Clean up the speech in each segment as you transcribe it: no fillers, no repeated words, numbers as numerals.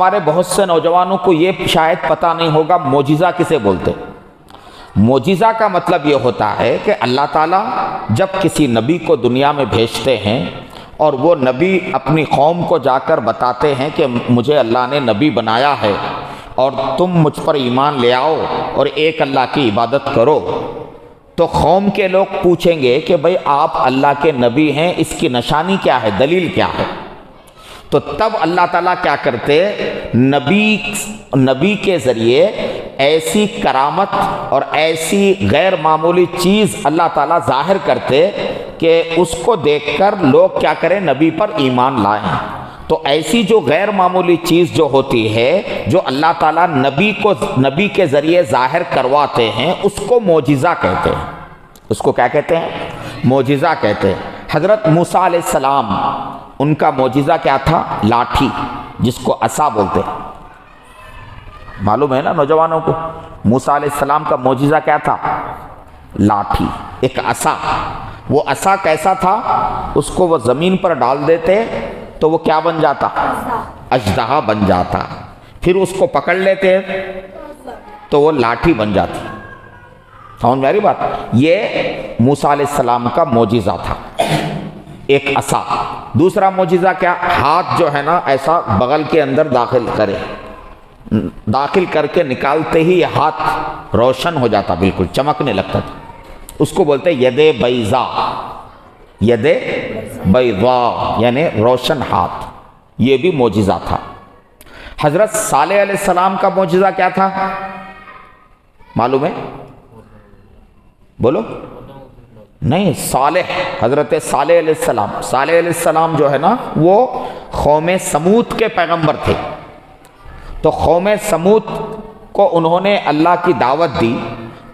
ہمارے بہت سے نوجوانوں کو یہ شاید پتہ نہیں ہوگا معجزہ کسے بولتے۔ معجزہ کا مطلب یہ ہوتا ہے کہ اللہ تعالیٰ جب کسی نبی کو دنیا میں بھیجتے ہیں اور وہ نبی اپنی قوم کو جا کر بتاتے ہیں کہ مجھے اللہ نے نبی بنایا ہے اور تم مجھ پر ایمان لے آؤ اور ایک اللہ کی عبادت کرو، تو قوم کے لوگ پوچھیں گے کہ بھئی آپ اللہ کے نبی ہیں، اس کی نشانی کیا ہے، دلیل کیا ہے؟ تو تب اللہ تعالیٰ کیا کرتے، نبی کے ذریعے ایسی کرامت اور ایسی غیر معمولی چیز اللہ تعالیٰ ظاہر کرتے کہ اس کو دیکھ کر لوگ کیا کریں، نبی پر ایمان لائیں۔ تو ایسی جو غیر معمولی چیز جو ہوتی ہے، جو اللہ تعالیٰ نبی کے ذریعے ظاہر کرواتے ہیں، اس کو معجزہ کہتے ہیں۔ اس کو کیا کہتے ہیں؟ معجزہ کہتے ہیں۔ حضرت موسیٰ علیہ السلام، ان کا معجزہ کیا تھا؟ لاٹھی، جس کو عصا بولتے ہیں۔ معلوم ہے نا نوجوانوں کو، موسیٰ علیہ السلام کا معجزہ کیا تھا؟ لاٹھی، ایک عصا۔ وہ عصا کیسا تھا؟ اس کو وہ زمین پر ڈال دیتے تو وہ کیا بن جاتا؟ اژدہا بن جاتا۔ پھر اس کو پکڑ لیتے تو وہ لاٹھی بن جاتی۔ سمجھ میں آ رہی بات؟ یہ موسیٰ علیہ السلام کا معجزہ تھا، ایک عصا۔ دوسرا معجزہ کیا؟ ہاتھ جو ہے نا ایسا بغل کے اندر داخل کرے، داخل کر کے نکالتے ہی یہ ہاتھ روشن ہو جاتا، بالکل چمکنے لگتا تھا۔ اس کو بولتے ید بیضا، ید بیضا یعنی روشن ہاتھ۔ یہ بھی معجزہ تھا۔ حضرت صالح علیہ السلام کا معجزہ کیا تھا معلوم ہے؟ بولو۔ نہیں، صالح، حضرت صالح علیہ السلام، صالح علیہ السلام جو ہے نا وہ قوم سمود کے پیغمبر تھے۔ تو قوم سمود کو انہوں نے اللہ کی دعوت دی،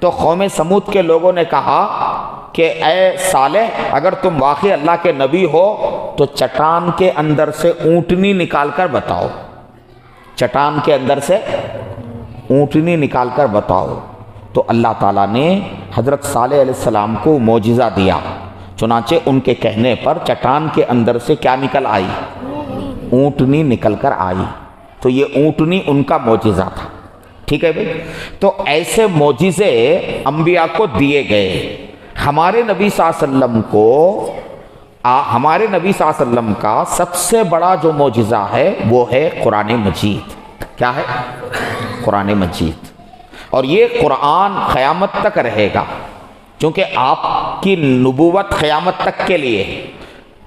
تو قوم سمود کے لوگوں نے کہا کہ اے صالح، اگر تم واقعی اللہ کے نبی ہو تو چٹان کے اندر سے اونٹنی نکال کر بتاؤ، چٹان کے اندر سے اونٹنی نکال کر بتاؤ۔ تو اللہ تعالیٰ نے حضرت صالح علیہ السلام کو معجزہ دیا، چنانچہ ان کے کہنے پر چٹان کے اندر سے کیا نکل آئی؟ اونٹنی نکل کر آئی۔ تو یہ اونٹنی ان کا معجزہ تھا۔ ٹھیک ہے بھائی؟ تو ایسے معجزے انبیاء کو دیے گئے۔ ہمارے نبی صلی اللہ علیہ وسلم کو، ہمارے نبی صلی اللہ علیہ وسلم کا سب سے بڑا جو معجزہ ہے وہ ہے قرآن مجید۔ کیا ہے؟ قرآن مجید۔ اور یہ قرآن قیامت تک رہے گا، کیونکہ آپ کی نبوت قیامت تک کے لیے۔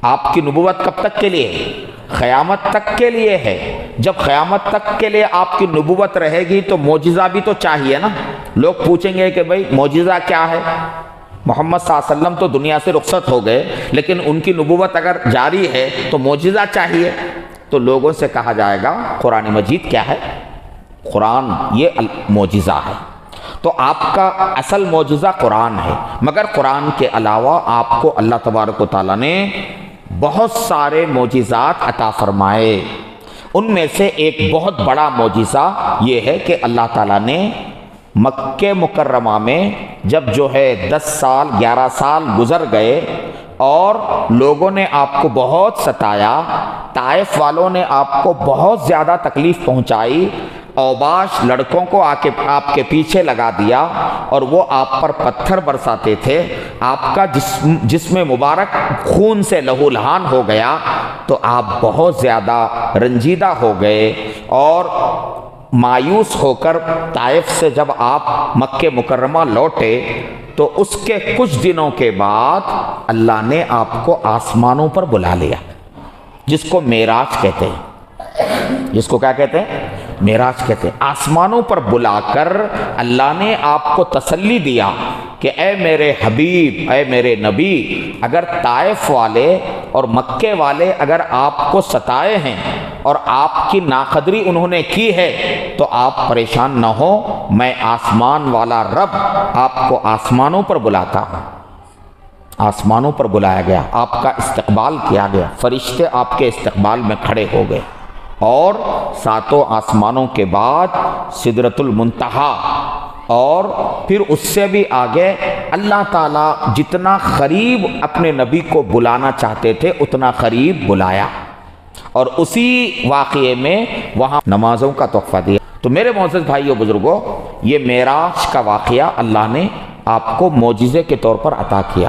آپ کی نبوت کب تک کے لیے؟ قیامت تک کے لیے ہے۔ جب قیامت تک کے لیے آپ کی نبوت رہے گی تو معجزہ بھی تو چاہیے نا۔ لوگ پوچھیں گے کہ بھئی معجزہ کیا ہے؟ محمد صلی اللہ علیہ وسلم تو دنیا سے رخصت ہو گئے، لیکن ان کی نبوت اگر جاری ہے تو معجزہ چاہیے۔ تو لوگوں سے کہا جائے گا قرآن مجید کیا ہے؟ قرآن یہ معجزہ ہے۔ تو آپ کا اصل معجزہ قرآن ہے، مگر قرآن کے علاوہ آپ کو اللہ تبارک و تعالیٰ نے بہت سارے معجزات عطا فرمائے۔ ان میں سے ایک بہت بڑا معجزہ یہ ہے کہ اللہ تعالیٰ نے مکہ مکرمہ میں جب جو ہے 10 سال 11 سال گزر گئے اور لوگوں نے آپ کو بہت ستایا، طائف والوں نے آپ کو بہت زیادہ تکلیف پہنچائی، اوباش لڑکوں کو آپ کے پیچھے لگا دیا اور وہ آپ پر پتھر برساتے تھے، آپ کا جسم مبارک خون سے لہو لہان ہو گیا، تو آپ بہت زیادہ رنجیدہ ہو گئے اور مایوس ہو کر طائف سے جب آپ مکہ مکرمہ لوٹے تو اس کے کچھ دنوں کے بعد اللہ نے آپ کو آسمانوں پر بلا لیا، جس کو معراج کہتے ہیں۔ جس کو کیا کہتے ہیں؟ معراج کہتے ہیں۔ آسمانوں پر بلا کر اللہ نے آپ کو تسلی دیا کہ اے میرے حبیب، اے میرے نبی، اگر طائف والے اور مکے والے اگر آپ کو ستائے ہیں اور آپ کی ناقدری انہوں نے کی ہے تو آپ پریشان نہ ہو، میں آسمان والا رب آپ کو آسمانوں پر بلاتا ہوں۔ آسمانوں پر بلایا گیا، آپ کا استقبال کیا گیا، فرشتے آپ کے استقبال میں کھڑے ہو گئے، اور 7 آسمانوں کے بعد سدرۃ المنتہا، اور پھر اس سے بھی آگے اللہ تعالیٰ جتنا قریب اپنے نبی کو بلانا چاہتے تھے اتنا قریب بلایا۔ اور اسی واقعے میں وہاں نمازوں کا تحفہ دیا۔ تو میرے معزز بھائیو بزرگوں، یہ معراج کا واقعہ اللہ نے آپ کو معجزے کے طور پر عطا کیا۔